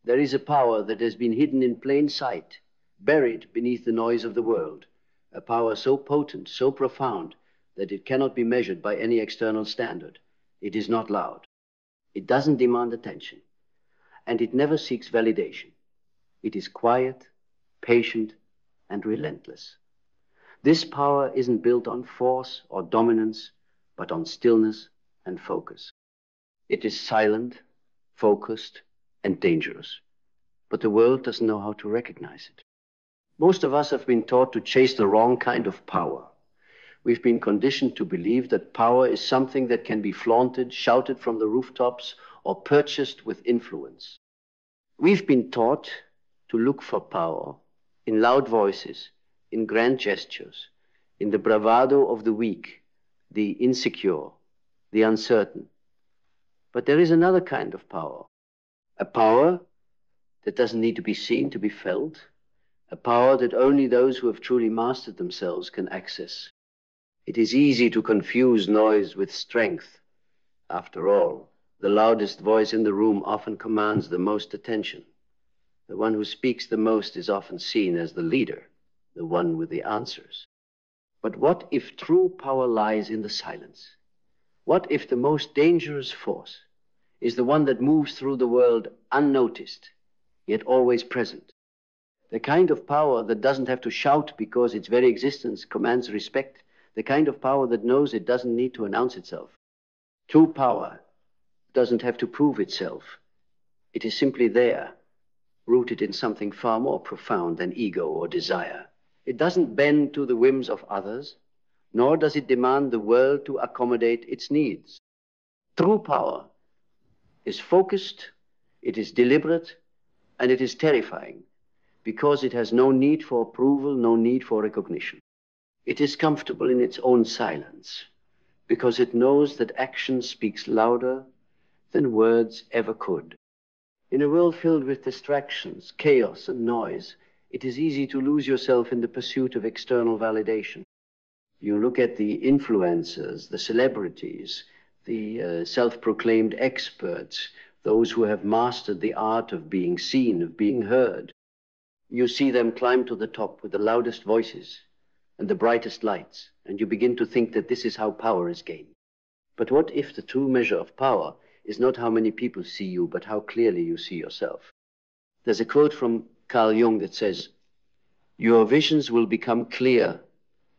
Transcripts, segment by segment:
There is a power that has been hidden in plain sight, buried beneath the noise of the world, a power so potent, so profound, that it cannot be measured by any external standard. It is not loud. It doesn't demand attention, and it never seeks validation. It is quiet, patient, and relentless. This power isn't built on force or dominance, but on stillness and focus. It is silent, focused, and dangerous, but the world doesn't know how to recognize it. Most of us have been taught to chase the wrong kind of power. We've been conditioned to believe that power is something that can be flaunted, shouted from the rooftops, or purchased with influence. We've been taught to look for power in loud voices, in grand gestures, in the bravado of the weak, the insecure, the uncertain. But there is another kind of power, a power that doesn't need to be seen to be felt, a power that only those who have truly mastered themselves can access. It is easy to confuse noise with strength. After all, the loudest voice in the room often commands the most attention. The one who speaks the most is often seen as the leader, the one with the answers. But what if true power lies in the silence? What if the most dangerous force is the one that moves through the world unnoticed, yet always present? The kind of power that doesn't have to shout because its very existence commands respect. The kind of power that knows it doesn't need to announce itself. True power doesn't have to prove itself. It is simply there, rooted in something far more profound than ego or desire. It doesn't bend to the whims of others, nor does it demand the world to accommodate its needs. True power is focused, it is deliberate, and it is terrifying, because it has no need for approval, no need for recognition. It is comfortable in its own silence, because it knows that action speaks louder than words ever could. In a world filled with distractions, chaos, and noise, it is easy to lose yourself in the pursuit of external validation. You look at the influencers, the celebrities, the self-proclaimed experts, those who have mastered the art of being seen, of being heard. You see them climb to the top with the loudest voices and the brightest lights, and you begin to think that this is how power is gained. But what if the true measure of power is not how many people see you, but how clearly you see yourself? There's a quote from Carl Jung that says, "Your visions will become clear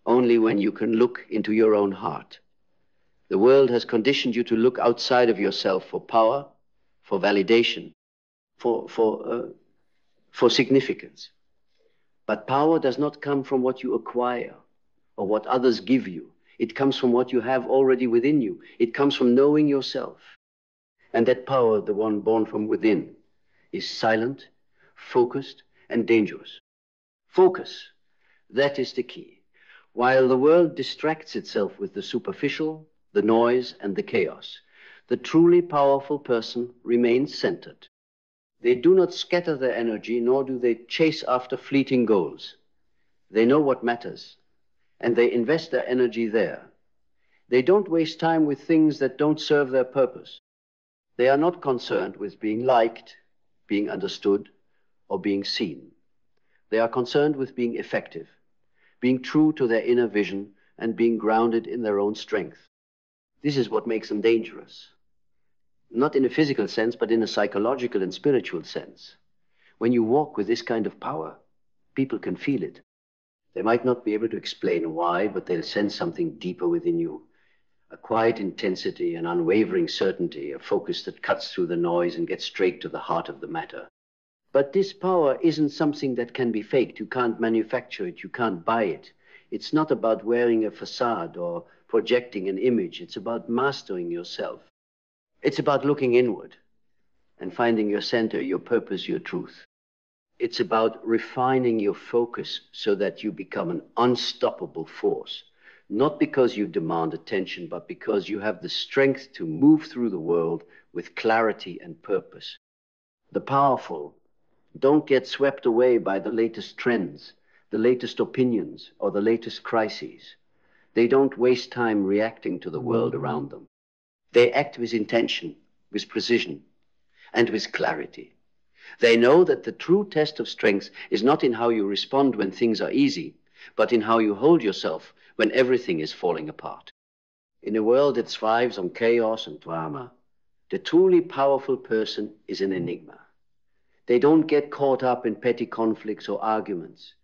only when you can look into your own heart." The world has conditioned you to look outside of yourself for power, for validation, for significance. But power does not come from what you acquire or what others give you. It comes from what you have already within you. It comes from knowing yourself. And that power, the one born from within, is silent, focused, and dangerous. Focus, that is the key. While the world distracts itself with the superficial, the noise, and the chaos, the truly powerful person remains centered. They do not scatter their energy, nor do they chase after fleeting goals. They know what matters, and they invest their energy there. They don't waste time with things that don't serve their purpose. They are not concerned with being liked, being understood, or being seen. They are concerned with being effective, being true to their inner vision, and being grounded in their own strength. This is what makes them dangerous. Not in a physical sense, but in a psychological and spiritual sense. When you walk with this kind of power, people can feel it. They might not be able to explain why, but they'll sense something deeper within you. A quiet intensity, an unwavering certainty, a focus that cuts through the noise and gets straight to the heart of the matter. But this power isn't something that can be faked. You can't manufacture it. You can't buy it. It's not about wearing a facade or projecting an image. It's about mastering yourself. It's about looking inward and finding your center, your purpose, your truth. It's about refining your focus so that you become an unstoppable force, not because you demand attention, but because you have the strength to move through the world with clarity and purpose. The powerful don't get swept away by the latest trends, the latest opinions, or the latest crises. They don't waste time reacting to the world around them. They act with intention, with precision, and with clarity. They know that the true test of strength is not in how you respond when things are easy, but in how you hold yourself when everything is falling apart. In a world that thrives on chaos and drama, the truly powerful person is an enigma. They don't get caught up in petty conflicts or arguments.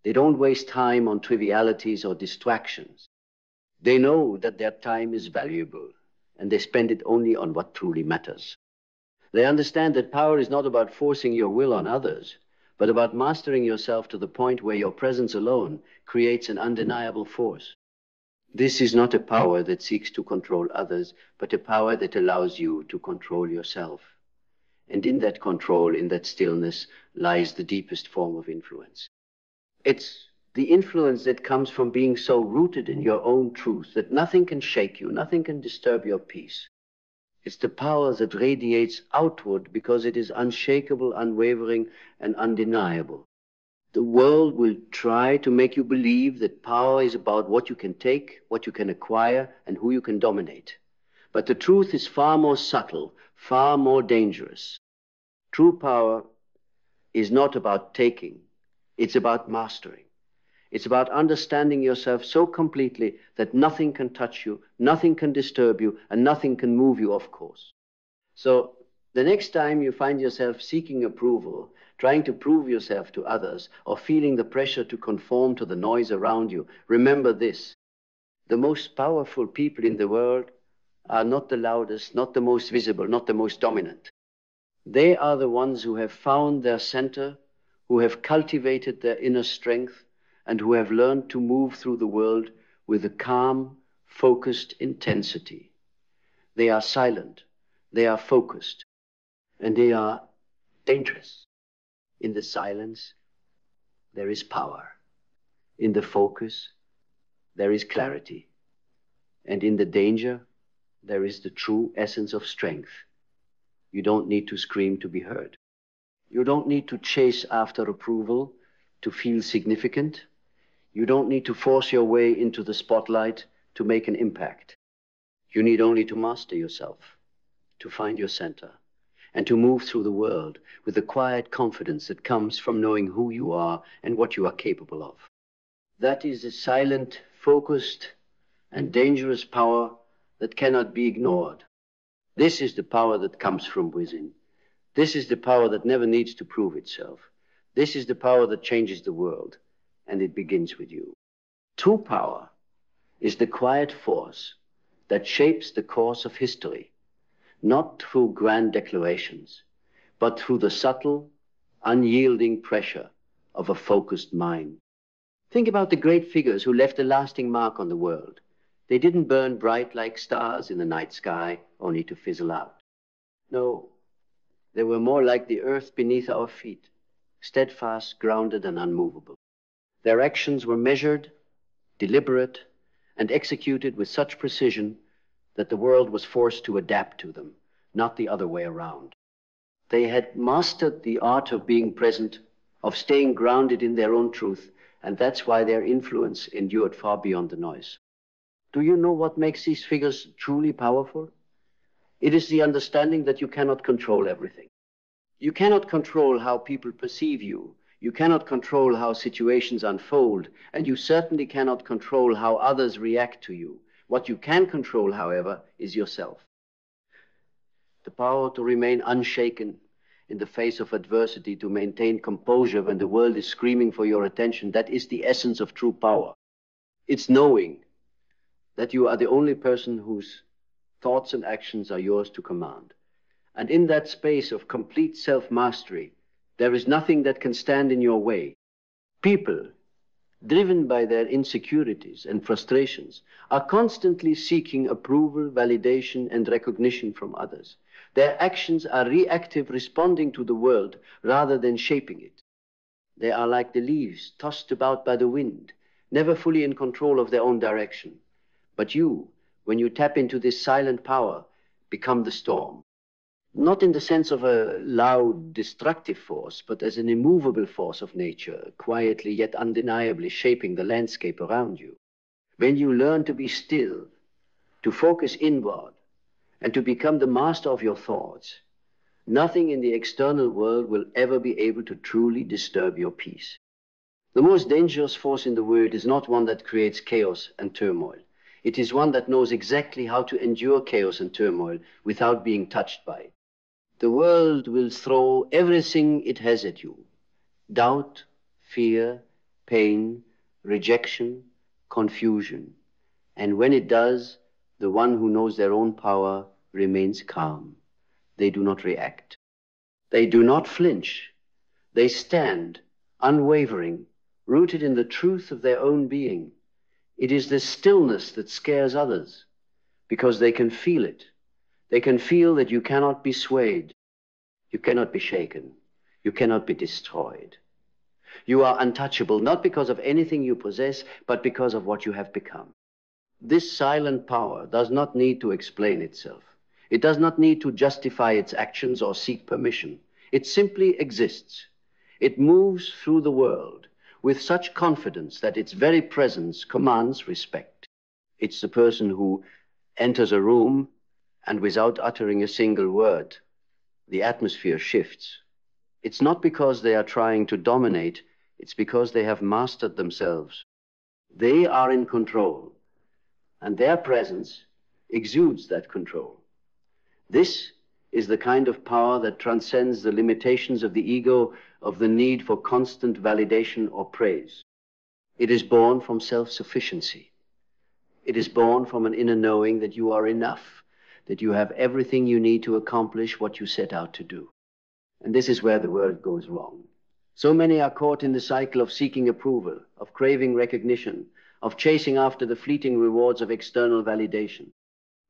They don't waste time on trivialities or distractions. They know that their time is valuable, and they spend it only on what truly matters. They understand that power is not about forcing your will on others, but about mastering yourself to the point where your presence alone creates an undeniable force. This is not a power that seeks to control others, but a power that allows you to control yourself. And in that control, in that stillness, lies the deepest form of influence. It's the influence that comes from being so rooted in your own truth that nothing can shake you, nothing can disturb your peace. It's the power that radiates outward because it is unshakable, unwavering, and undeniable. The world will try to make you believe that power is about what you can take, what you can acquire, and who you can dominate. But the truth is far more subtle, far more dangerous. True power is not about taking, it's about mastering. It's about understanding yourself so completely that nothing can touch you, nothing can disturb you, and nothing can move you off course. So the next time you find yourself seeking approval, trying to prove yourself to others, or feeling the pressure to conform to the noise around you, remember this. The most powerful people in the world are not the loudest, not the most visible, not the most dominant. They are the ones who have found their center, who have cultivated their inner strength, and who have learned to move through the world with a calm, focused intensity. They are silent, they are focused, and they are dangerous. In the silence, there is power. In the focus, there is clarity. And in the danger, there is the true essence of strength. You don't need to scream to be heard. You don't need to chase after approval to feel significant. You don't need to force your way into the spotlight to make an impact. You need only to master yourself, to find your center, and to move through the world with the quiet confidence that comes from knowing who you are and what you are capable of. That is a silent, focused, and dangerous power that cannot be ignored. This is the power that comes from within. This is the power that never needs to prove itself. This is the power that changes the world, and it begins with you. True power is the quiet force that shapes the course of history, not through grand declarations, but through the subtle, unyielding pressure of a focused mind. Think about the great figures who left a lasting mark on the world. They didn't burn bright like stars in the night sky, only to fizzle out. No, they were more like the earth beneath our feet, steadfast, grounded, and unmovable. Their actions were measured, deliberate, and executed with such precision that the world was forced to adapt to them, not the other way around. They had mastered the art of being present, of staying grounded in their own truth, and that's why their influence endured far beyond the noise. Do you know what makes these figures truly powerful? It is the understanding that you cannot control everything. You cannot control how people perceive you. You cannot control how situations unfold, and you certainly cannot control how others react to you. What you can control, however, is yourself. The power to remain unshaken in the face of adversity, to maintain composure when the world is screaming for your attention, that is the essence of true power. It's knowing that you are the only person whose thoughts and actions are yours to command. And in that space of complete self-mastery, there is nothing that can stand in your way. People, driven by their insecurities and frustrations, are constantly seeking approval, validation, and recognition from others. Their actions are reactive, responding to the world rather than shaping it. They are like the leaves tossed about by the wind, never fully in control of their own direction. But you, when you tap into this silent power, become the storm. Not in the sense of a loud, destructive force, but as an immovable force of nature, quietly yet undeniably shaping the landscape around you. When you learn to be still, to focus inward, and to become the master of your thoughts, Nothing in the external world will ever be able to truly disturb your peace. The most dangerous force in the world is not one that creates chaos and turmoil. It is one that knows exactly how to endure chaos and turmoil without being touched by it. The world will throw everything it has at you: doubt, fear, pain, rejection, confusion. And when it does, the one who knows their own power remains calm. They do not react. They do not flinch. They stand, unwavering, rooted in the truth of their own being. It is this stillness that scares others, because they can feel it. They can feel that you cannot be swayed. You cannot be shaken. You cannot be destroyed. You are untouchable, not because of anything you possess, but because of what you have become. This silent power does not need to explain itself. It does not need to justify its actions or seek permission. It simply exists. It moves through the world with such confidence that its very presence commands respect. It's the person who enters a room and without uttering a single word, the atmosphere shifts. It's not because they are trying to dominate, it's because they have mastered themselves. They are in control, and their presence exudes that control. This is the kind of power that transcends the limitations of the ego, of the need for constant validation or praise. It is born from self-sufficiency. It is born from an inner knowing that you are enough, that you have everything you need to accomplish what you set out to do. And this is where the world goes wrong. So many are caught in the cycle of seeking approval, of craving recognition, of chasing after the fleeting rewards of external validation.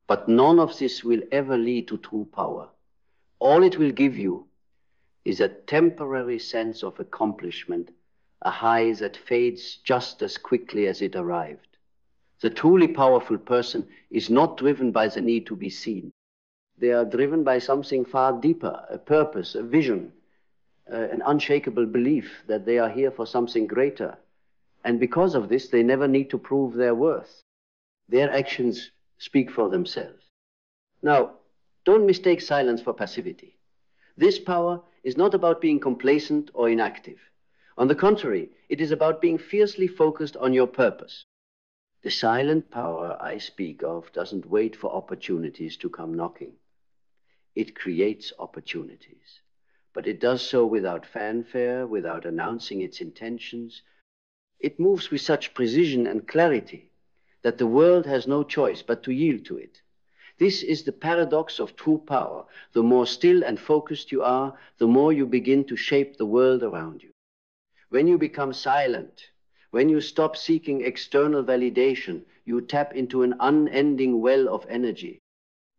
But none of this will ever lead to true power. All it will give you is a temporary sense of accomplishment, a high that fades just as quickly as it arrived. The truly powerful person is not driven by the need to be seen. They are driven by something far deeper, a purpose, a vision, an unshakable belief that they are here for something greater. And because of this, they never need to prove their worth. Their actions speak for themselves. Now, don't mistake silence for passivity. This power is not about being complacent or inactive. On the contrary, it is about being fiercely focused on your purpose. The silent power I speak of doesn't wait for opportunities to come knocking. It creates opportunities, but it does so without fanfare, without announcing its intentions. It moves with such precision and clarity that the world has no choice but to yield to it. This is the paradox of true power. The more still and focused you are, the more you begin to shape the world around you. When you become silent, when you stop seeking external validation, you tap into an unending well of energy.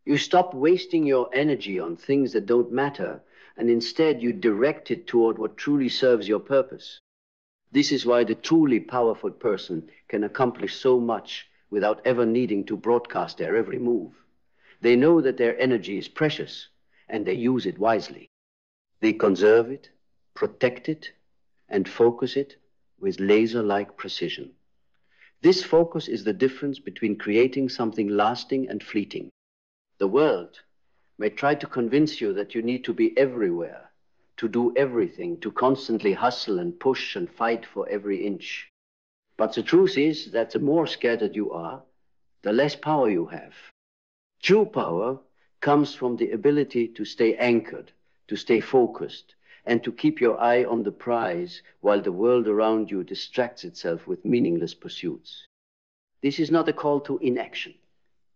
You stop wasting your energy on things that don't matter, and instead you direct it toward what truly serves your purpose. This is why the truly powerful person can accomplish so much without ever needing to broadcast their every move. They know that their energy is precious, and they use it wisely. They conserve it, protect it, and focus it with laser-like precision. This focus is the difference between creating something lasting and fleeting. The world may try to convince you that you need to be everywhere, to do everything, to constantly hustle and push and fight for every inch. But the truth is that the more scattered you are, the less power you have. True power comes from the ability to stay anchored, to stay focused, and to keep your eye on the prize while the world around you distracts itself with meaningless pursuits. This is not a call to inaction.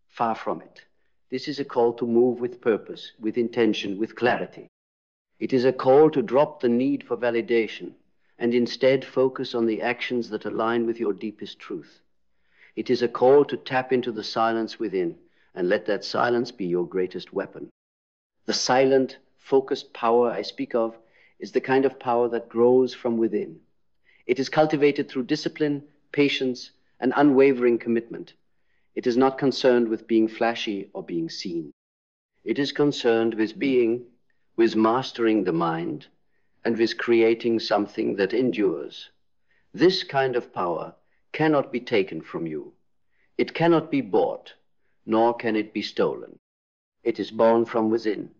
Far from it. This is a call to move with purpose, with intention, with clarity. It is a call to drop the need for validation and instead focus on the actions that align with your deepest truth. It is a call to tap into the silence within and let that silence be your greatest weapon. The silent, focused power I speak of is the kind of power that grows from within. It is cultivated through discipline, patience, and unwavering commitment. It is not concerned with being flashy or being seen. It is concerned with being, with mastering the mind, and with creating something that endures. This kind of power cannot be taken from you. It cannot be bought, nor can it be stolen. It is born from within,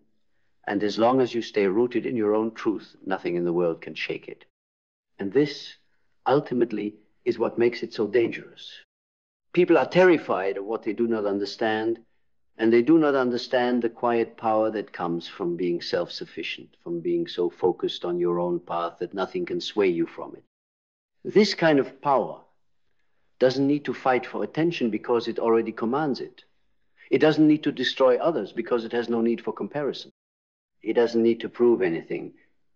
And as long as you stay rooted in your own truth, nothing in the world can shake it. And this, ultimately, is what makes it so dangerous. People are terrified of what they do not understand, and they do not understand the quiet power that comes from being self-sufficient, from being so focused on your own path that nothing can sway you from it. This kind of power doesn't need to fight for attention because it already commands it. It doesn't need to destroy others because it has no need for comparison. It doesn't need to prove anything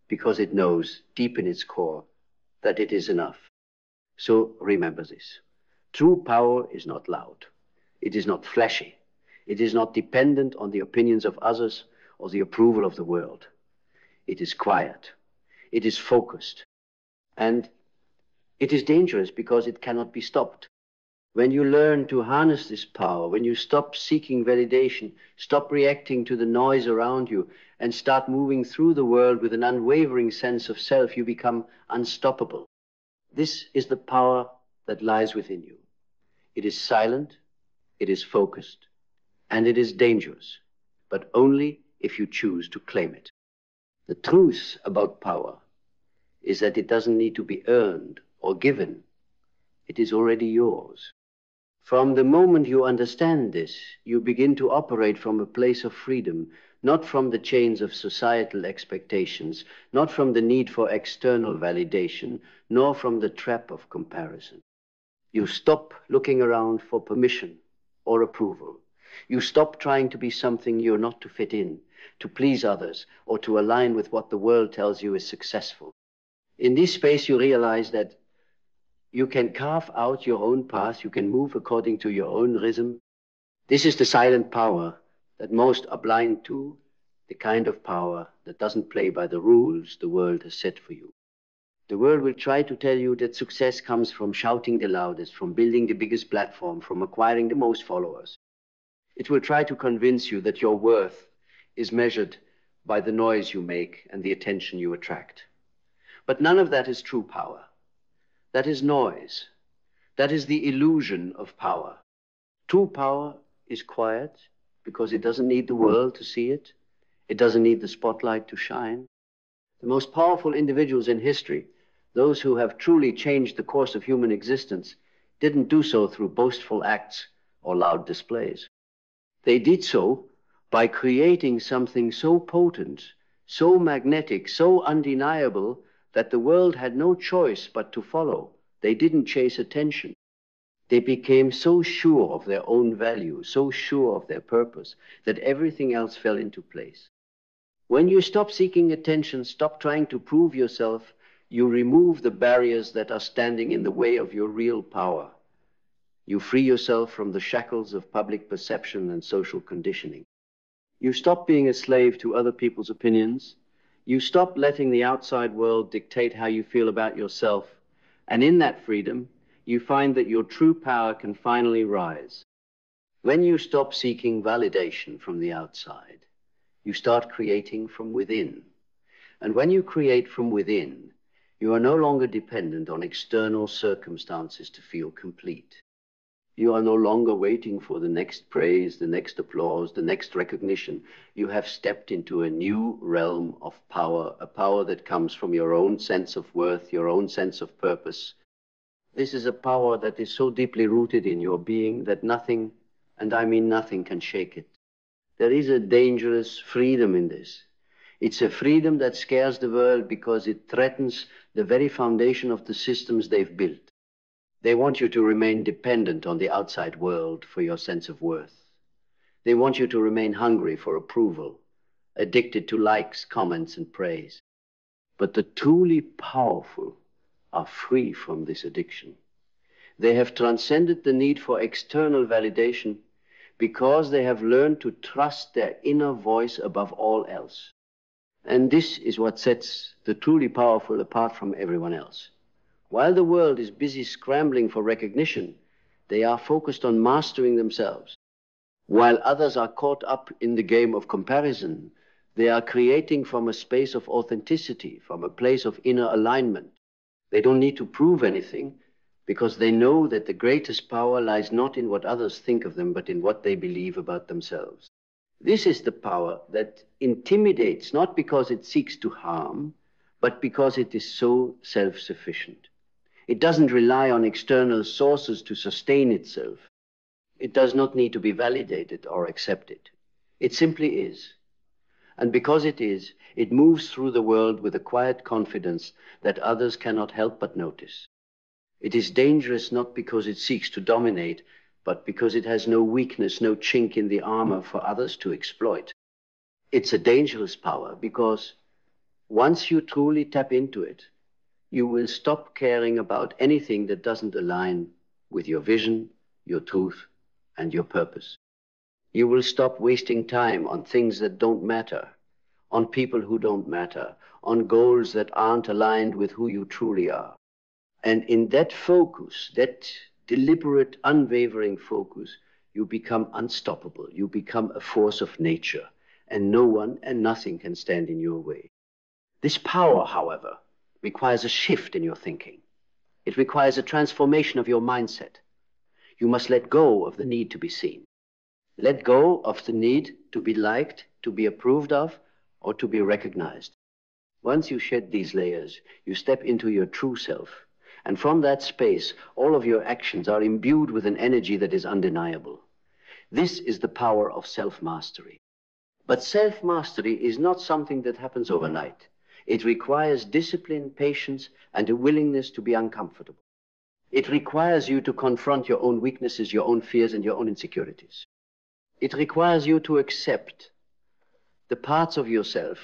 because it knows deep in its core that it is enough. So remember this. True power is not loud. It is not flashy. It is not dependent on the opinions of others or the approval of the world. It is quiet. It is focused. And it is dangerous because it cannot be stopped. When you learn to harness this power, when you stop seeking validation, stop reacting to the noise around you, and start moving through the world with an unwavering sense of self, you become unstoppable. This is the power that lies within you. It is silent, it is focused, and it is dangerous, but only if you choose to claim it. The truth about power is that it doesn't need to be earned or given. It is already yours. From the moment you understand this, you begin to operate from a place of freedom, not from the chains of societal expectations, not from the need for external validation, nor from the trap of comparison. You stop looking around for permission or approval. You stop trying to be something you're not to fit in, to please others, or to align with what the world tells you is successful. In this space, you realize that you can carve out your own path. You can move according to your own rhythm. This is the silent power that most are blind to, the kind of power that doesn't play by the rules the world has set for you. The world will try to tell you that success comes from shouting the loudest, from building the biggest platform, from acquiring the most followers. It will try to convince you that your worth is measured by the noise you make and the attention you attract. But none of that is true power. That is noise. That is the illusion of power. True power is quiet because it doesn't need the world to see it. It doesn't need the spotlight to shine. The most powerful individuals in history, those who have truly changed the course of human existence, didn't do so through boastful acts or loud displays. They did so by creating something so potent, so magnetic, so undeniable, that the world had no choice but to follow. They didn't chase attention. They became so sure of their own value, so sure of their purpose, that everything else fell into place. When you stop seeking attention, stop trying to prove yourself, you remove the barriers that are standing in the way of your real power. You free yourself from the shackles of public perception and social conditioning. You stop being a slave to other people's opinions. You stop letting the outside world dictate how you feel about yourself. And in that freedom, you find that your true power can finally rise. When you stop seeking validation from the outside, you start creating from within. And when you create from within, you are no longer dependent on external circumstances to feel complete. You are no longer waiting for the next praise, the next applause, the next recognition. You have stepped into a new realm of power, a power that comes from your own sense of worth, your own sense of purpose. This is a power that is so deeply rooted in your being that nothing, and I mean nothing, can shake it. There is a dangerous freedom in this. It's a freedom that scares the world because it threatens the very foundation of the systems they've built. They want you to remain dependent on the outside world for your sense of worth. They want you to remain hungry for approval, addicted to likes, comments, and praise. But the truly powerful are free from this addiction. They have transcended the need for external validation because they have learned to trust their inner voice above all else. And this is what sets the truly powerful apart from everyone else. While the world is busy scrambling for recognition, they are focused on mastering themselves. While others are caught up in the game of comparison, they are creating from a space of authenticity, from a place of inner alignment. They don't need to prove anything because they know that the greatest power lies not in what others think of them, but in what they believe about themselves. This is the power that intimidates, not because it seeks to harm, but because it is so self-sufficient. It doesn't rely on external sources to sustain itself. It does not need to be validated or accepted. It simply is. And because it is, it moves through the world with a quiet confidence that others cannot help but notice. It is dangerous not because it seeks to dominate, but because it has no weakness, no chink in the armor for others to exploit. It's a dangerous power because once you truly tap into it, you will stop caring about anything that doesn't align with your vision, your truth, and your purpose. You will stop wasting time on things that don't matter, on people who don't matter, on goals that aren't aligned with who you truly are. And in that focus, that deliberate, unwavering focus, you become unstoppable. You become a force of nature, and no one and nothing can stand in your way. This power, however, requires a shift in your thinking. It requires a transformation of your mindset. You must let go of the need to be seen. Let go of the need to be liked, to be approved of, or to be recognized. Once you shed these layers, you step into your true self. And from that space, all of your actions are imbued with an energy that is undeniable. This is the power of self-mastery. But self-mastery is not something that happens overnight. It requires discipline, patience, and a willingness to be uncomfortable. It requires you to confront your own weaknesses, your own fears, and your own insecurities. It requires you to accept the parts of yourself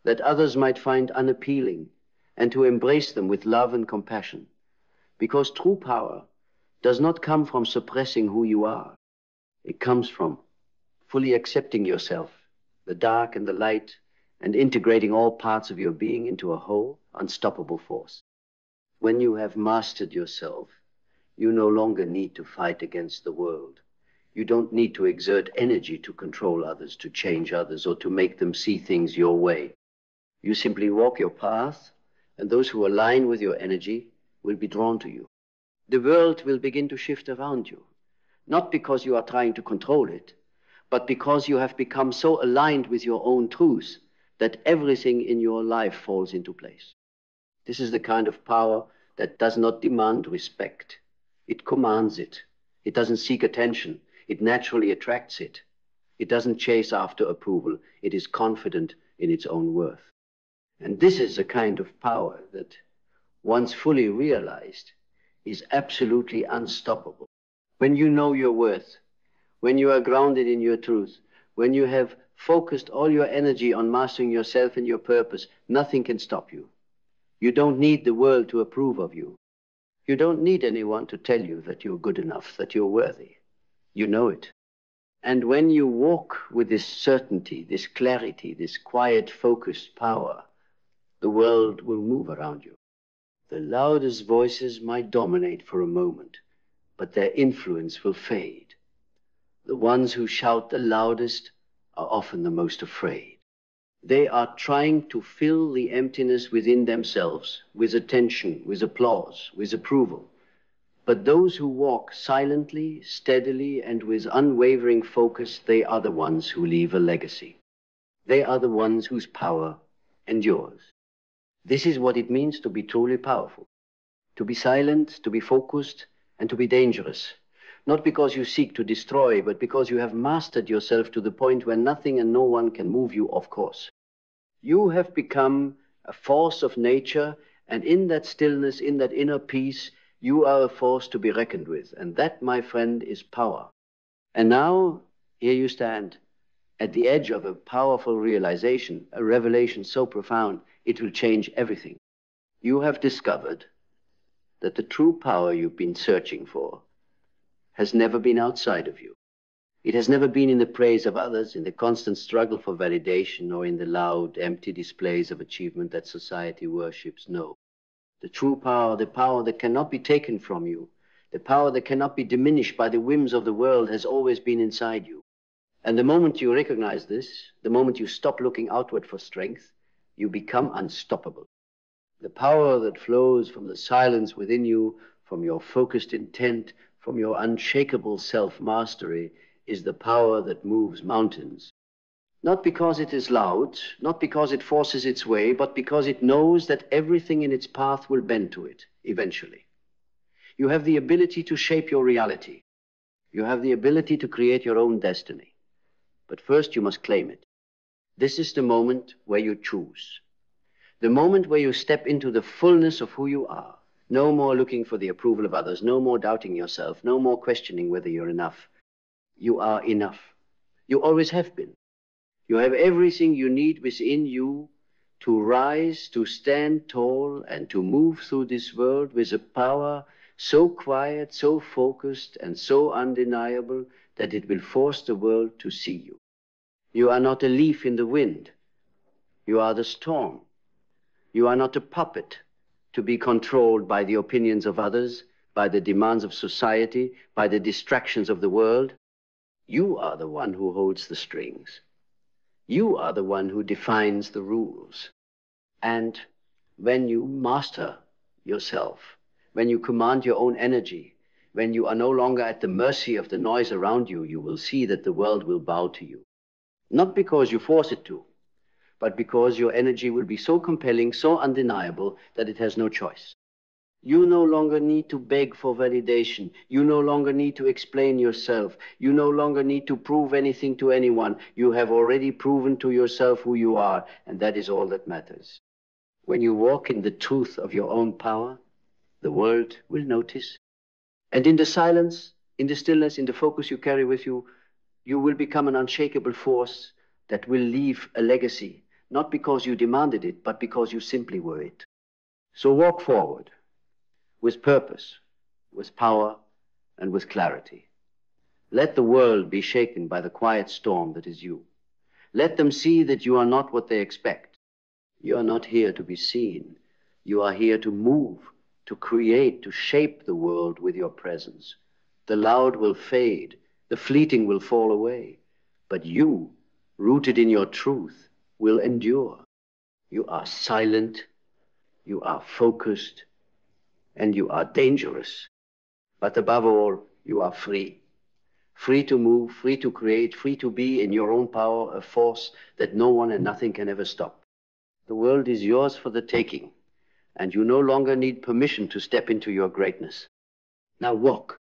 that others might find unappealing, and to embrace them with love and compassion. Because true power does not come from suppressing who you are. It comes from fully accepting yourself, the dark and the light, and integrating all parts of your being into a whole, unstoppable force. When you have mastered yourself, you no longer need to fight against the world. You don't need to exert energy to control others, to change others, or to make them see things your way. You simply walk your path, and those who align with your energy will be drawn to you. The world will begin to shift around you, not because you are trying to control it, but because you have become so aligned with your own truth that everything in your life falls into place. This is the kind of power that does not demand respect. It commands it. It doesn't seek attention. It naturally attracts it. It doesn't chase after approval. It is confident in its own worth. And this is a kind of power that, once fully realized, is absolutely unstoppable. When you know your worth, when you are grounded in your truth, when you have focused all your energy on mastering yourself and your purpose, nothing can stop you. You don't need the world to approve of you. You don't need anyone to tell you that you're good enough, that you're worthy. You know it. And when you walk with this certainty, this clarity, this quiet, focused power, the world will move around you. The loudest voices might dominate for a moment, but their influence will fade. The ones who shout the loudest are often the most afraid. They are trying to fill the emptiness within themselves with attention, with applause, with approval. But those who walk silently, steadily, and with unwavering focus, they are the ones who leave a legacy. They are the ones whose power endures. This is what it means to be truly powerful. To be silent, to be focused, and to be dangerous. Not because you seek to destroy, but because you have mastered yourself to the point where nothing and no one can move you off course. You have become a force of nature, and in that stillness, in that inner peace, you are a force to be reckoned with. And that, my friend, is power. And now, here you stand, at the edge of a powerful realization, a revelation so profound, it will change everything. You have discovered that the true power you've been searching for has never been outside of you. It has never been in the praise of others, in the constant struggle for validation, or in the loud, empty displays of achievement that society worships. No. The true power, the power that cannot be taken from you, the power that cannot be diminished by the whims of the world, has always been inside you. And the moment you recognize this, the moment you stop looking outward for strength, you become unstoppable. The power that flows from the silence within you, from your focused intent, from your unshakable self-mastery, is the power that moves mountains. Not because it is loud, not because it forces its way, but because it knows that everything in its path will bend to it eventually. You have the ability to shape your reality. You have the ability to create your own destiny. But first you must claim it. This is the moment where you choose. The moment where you step into the fullness of who you are. No more looking for the approval of others, no more doubting yourself, no more questioning whether you're enough. You are enough. You always have been. You have everything you need within you to rise, to stand tall, and to move through this world with a power so quiet, so focused, and so undeniable that it will force the world to see you. You are not a leaf in the wind. You are the storm. You are not a puppet to be controlled by the opinions of others, by the demands of society, by the distractions of the world. You are the one who holds the strings. You are the one who defines the rules. And when you master yourself, when you command your own energy, when you are no longer at the mercy of the noise around you, you will see that the world will bow to you. Not because you force it to, but because your energy will be so compelling, so undeniable, that it has no choice. You no longer need to beg for validation. You no longer need to explain yourself. You no longer need to prove anything to anyone. You have already proven to yourself who you are, and that is all that matters. When you walk in the truth of your own power, the world will notice. And in the silence, in the stillness, in the focus you carry with you, you will become an unshakable force that will leave a legacy, not because you demanded it, but because you simply were it. So walk forward with purpose, with power, and with clarity. Let the world be shaken by the quiet storm that is you. Let them see that you are not what they expect. You are not here to be seen. You are here to move, to create, to shape the world with your presence. The loud will fade, the fleeting will fall away, but you, rooted in your truth, will endure. You are silent, you are focused, and you are dangerous. But above all, you are free. Free to move, free to create, free to be in your own power, a force that no one and nothing can ever stop. The world is yours for the taking, and you no longer need permission to step into your greatness. Now walk.